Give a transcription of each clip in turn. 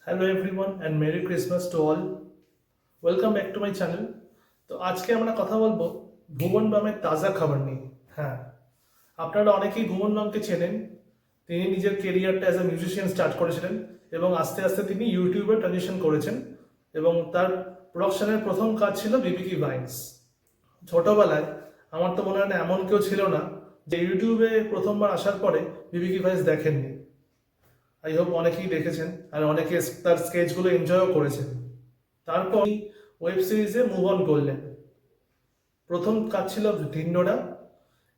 Hello everyone and merry Christmas to all. Welcome back to my channel. তো আজকে আমরা কথা বলবো ভুবন বামের তাজা খাবার নিয়ে। হ্যাঁ, আপনারা অনেকেই ভুবন বামকে চেনেন। তিনি নিজের কেরিয়ারটা অ্যাজ এ মিউজিশিয়ান স্টার্ট করেছিলেন এবং আস্তে আস্তে তিনি ইউটিউবে ট্রানজিশন করেছেন এবং তার প্রোডাকশনের প্রথম কাজ ছিল বিবিকি ভাইন্স। ছোটবেলায় আমার তো মনে হয় না এমন কেউ ছিল না যে ইউটিউবে প্রথমবার আসার পরে বিবিকি ভাইন্স দেখেননি। আই হোপ অনেকেই দেখেছেন আর অনেকে তার স্কেচগুলো এনজয়ও করেছেন। তারপর ওয়েব সিরিজে মুভ অন করলেন। প্রথম কাজ ছিল ঢিন্ডোরা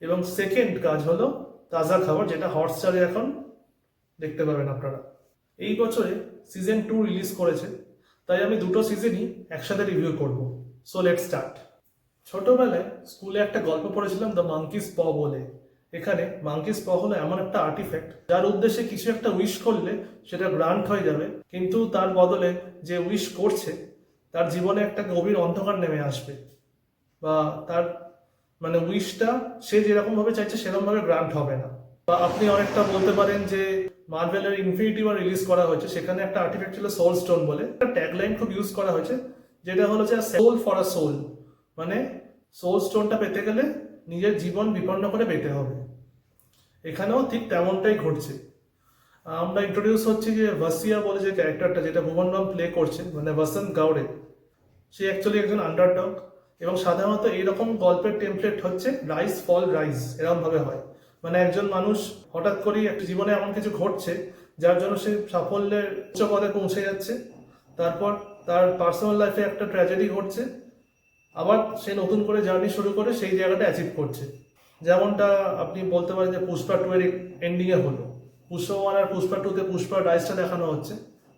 এবং সেকেন্ড কাজ হলো তাজা খাবার, যেটা হটস্টারে এখন দেখতে পাবেন আপনারা। এই বছরে সিজন 2 রিলিজ করেছে, তাই আমি দুটো সিজনই একসাথে রিভিউ করব। So let's start. ছোটবেলায় স্কুলে একটা গল্প পড়েছিলাম দ্য মাঙ্কিস প বলে। এখানে মাঙ্কিস প হলো এমন একটা আর্টিফ্যাক্ট যার উদ্দেশ্যে কিছু একটা উইশ করলে সেটা গ্রান্ট হয়ে যাবে, কিন্তু তার বদলে যে উইশ করছে তার জীবনে একটা গভীর অন্ধকার নেমে আসবে, বা তার মানে উইশটা সে যেরকম ভাবে চাইছে সেরকম ভাবে গ্রান্ট হবে না। বা আপনি অনেকটা বলতে পারেন যে মার্ভেলের ইনফিনিটি ওয়ার রিলিজ করা হয়েছে, সেখানে একটা আর্টিফ্যাক্ট ছিল সোল স্টোন বলে, একটা ট্যাগলাইন খুব ইউজ করা হয়েছে, যেটা হলো যে সোল ফর আ সোল, মানে সোল স্টোনটা পেতে গেলে নিজের জীবন বিপন্ন করে পেতে হবে। এখানেও ঠিক তেমনটাই ঘটছে। আমরা ইন্ট্রোডিউস হচ্ছি যে ভাসিয়া বলে যে ক্যারেক্টারটা, যেটা ভুবন বাম প্লে করছে, মানে বসন্ত গাওড়ে, সে অ্যাকচুয়ালি একজন আন্ডারডগ। এবং সাধারণত এইরকম গল্পের টেমপ্লেট হচ্ছে রাইজ ফল রাইজ, এরকম ভাবে হয়। মানে একজন মানুষ হঠাৎ করেই একটা জীবনে এমন কিছু ঘটছে যার জন্য সে সাফল্যের উচ্চ পদে পৌঁছে যাচ্ছে, তারপর তার পার্সোনাল লাইফে একটা ট্র্যাজেডি ঘটছে, আবার সে নতুন করে জার্নি শুরু করে সেই জায়গাটা অ্যাচিভ করছে। যেমনটা আপনি বলতে পারেন যে পুষ্পা 2 এর এন্ডিংয়ে হলো। পুষ্পা 1 আর পুষ্পা 2 তে পুষ্পার রাইজটা দেখানো হচ্ছে,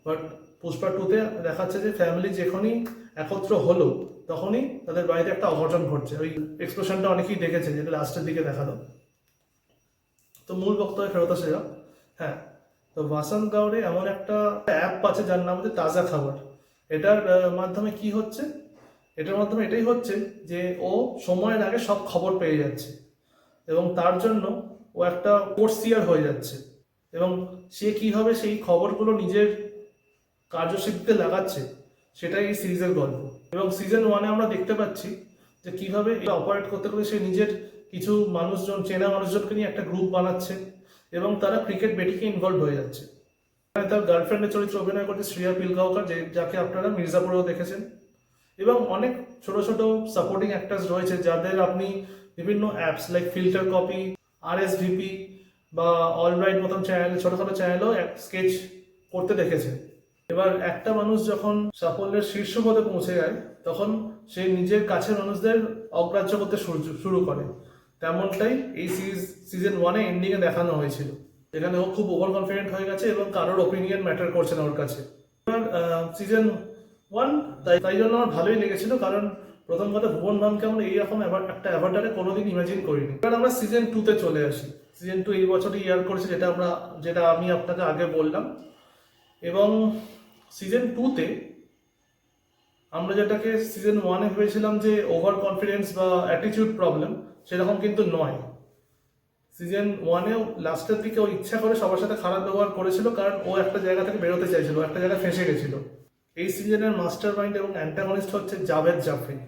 বাট পুষ্পা 2 তে দেখাচ্ছে যে ফ্যামিলি যখনই একত্র হলো তখনই তাদের বাড়িতে একটা অঘটন ঘটছে। ওই এক্সপ্রেশনটা অনেকেই দেখেছে, যেটা লাস্টের দিকে দেখালো। তো মূল বক্তব্যে ফেরত আসা যাক। হ্যাঁ, তো ভাসান্ত গাওড়ে এমন একটা অ্যাপ আছে যার নাম হচ্ছে তাজা খাবার। এটার মাধ্যমে কি হচ্ছে, এটার মাধ্যমে এটাই হচ্ছে যে ও সময়ের আগে সব খবর পেয়ে যাচ্ছে এবং তার জন্য ও একটা কোর্সিয়ার হয়ে যাচ্ছে, এবং সে কিভাবে সেই খবরগুলো নিজের কার্যসিদ্ধিতে লাগাচ্ছে সেটাই এই সিরিজের গল্প। এবং সিজন 1-এ আমরা দেখতে পাচ্ছি যে কিভাবে এটা অপারেট করতে করতে সে নিজের কিছু মানুষজন, চেনা মানুষজনকে নিয়ে একটা গ্রুপ বানাচ্ছে এবং তারা ক্রিকেট বেটিংয়ে ইনভলভ হয়ে যাচ্ছে। তার গার্লফ্রেন্ডের চরিত্রে অভিনয় করছে শ্রেয়া পিলগাঁওকর, যাকে আপনারা মির্জাপুরেও দেখেছেন। এবং অনেক ছোট ছোট সাপোর্টিং অ্যাক্টার্স রয়েছে যাদের আপনি বিভিন্ন apps like filter copy, RSVP বা অলরাইট মতন চ্যানেল, ছোটখাটো চ্যানেলও স্কেচ করতে দেখেছেন। এবার একটা মানুষ যখন সাফল্যের শীর্ষ পদে পৌঁছে যায় তখন সে নিজের কাছের মানুষদের অগ্রাহ্য করতে শুরু করে। তেমনটাই এই সিজন 1-এ এন্ডিংয়ে দেখানো হয়েছিল, যেখানে ও খুব ওভার কনফিডেন্ট হয়ে গেছে এবং কারোর ওপিনিয়ন ম্যাটার করছে না ওর কাছে। এবার সিজন 1 তাই জন্য আমার ভালোই লেগেছিল, কারণ প্রথম কথা ভুবন বামকে আমরা এইরকম একটা অ্যাভাটারে কোনোদিন ইমাজিন করিনি। এবার আমরা সিজন 2-তে চলে আসি। সিজন 2 এই বছরই ইয়ার করেছে, যেটা আমি আপনাকে আগে বললাম। এবং সিজন 2-তে আমরা যেটাকে সিজন 1-এ ভেবেছিলাম যে ওভার কনফিডেন্স বা অ্যাটিটিউড প্রবলেম, সেরকম কিন্তু নয়। সিজন 1-এও লাস্টের দিকে ও ইচ্ছা করে সবার সাথে খারাপ ব্যবহার করেছিল, কারণ ও একটা জায়গা থেকে বেরোতে চাইছিল, একটা জায়গায় ফেঁসে গেছিল। এই সিজনের মাস্টার মাইন্ড এবং অ্যান্টাগনিস্ট হচ্ছে জাভেদ জাফরি।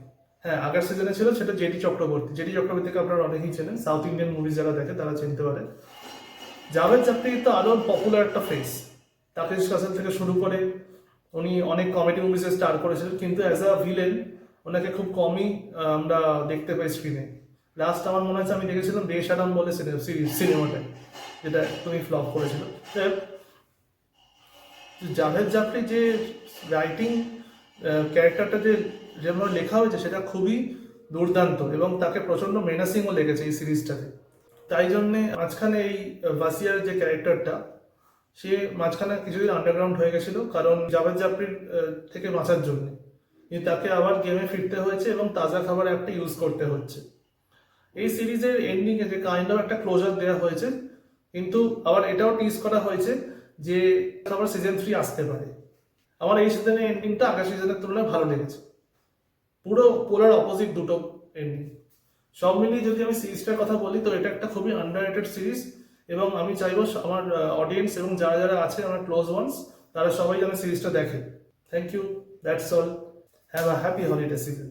হ্যাঁ, আগের সিজনে ছিল সেটা জেডি চক্রবর্তীকে আপনারা অনেকেই চেনেন, সাউথ ইন্ডিয়ান মুভিজ যারা দেখে তারা চিনতে পারে। জাভেদ জাফরি কিন্তু আরো পপুলার একটা ফেস। তাকিশ কাসেল থেকে শুরু করে উনি অনেক কমেডি মুভিজে স্টার করেছিলেন, কিন্তু অ্যাজ আ ভিলেন ওনাকে খুব কমই আমরা দেখতে পাই স্ক্রিনে। লাস্ট আমার মনে হচ্ছে আমি দেখেছিলাম বেশারাম বলে সিনেমাটা, যেটা তুমি ফ্লপ করেছিল। জাভেদ জাফরি যে রাইটিং ক্যারেক্টারটা যেভাবে লেখা হয়েছে সেটা খুবই দুর্দান্ত এবং তাকে প্রচন্ড মেনাসিংও লেগেছে এই সিরিজটাতে। তাই জন্যে মাঝখানে এই ভাসিয়ার যে ক্যারেক্টারটা, সে মাঝখানে কিছুদিন আন্ডারগ্রাউন্ড হয়ে গেছিল, কারণ জাভেদ জাফরির থেকে বাঁচার জন্য। কিন্তু তাকে আবার গেমে ফিরতে হয়েছে এবং তাজা খাবার একটা ইউজ করতে হচ্ছে। এই সিরিজের এন্ডিংয়ে যে কাইন্ড অফ একটা ক্লোজার দেওয়া হয়েছে, কিন্তু আবার এটাও টিজ করা হয়েছে যে আবার সিজন 3 আসতে পারে। আমার এই সিজনের এন্ডিংটা আগের সিজনের তুলনায় ভালো লেগেছে। পুরো পোলার অপোজিট দুটো এন্ডিং। সব মিলিয়ে যদি আমি সিরিজটার কথা বলি তো এটা একটা খুবই আন্ডাররেটেড সিরিজ, এবং আমি চাইবো আমার অডিয়েন্স এবং যারা যারা আছে আমার ক্লোজ ওয়ান্স, তারা সবাই যেন সিরিজটা দেখে। Thank you, that's all, have a happy holiday season.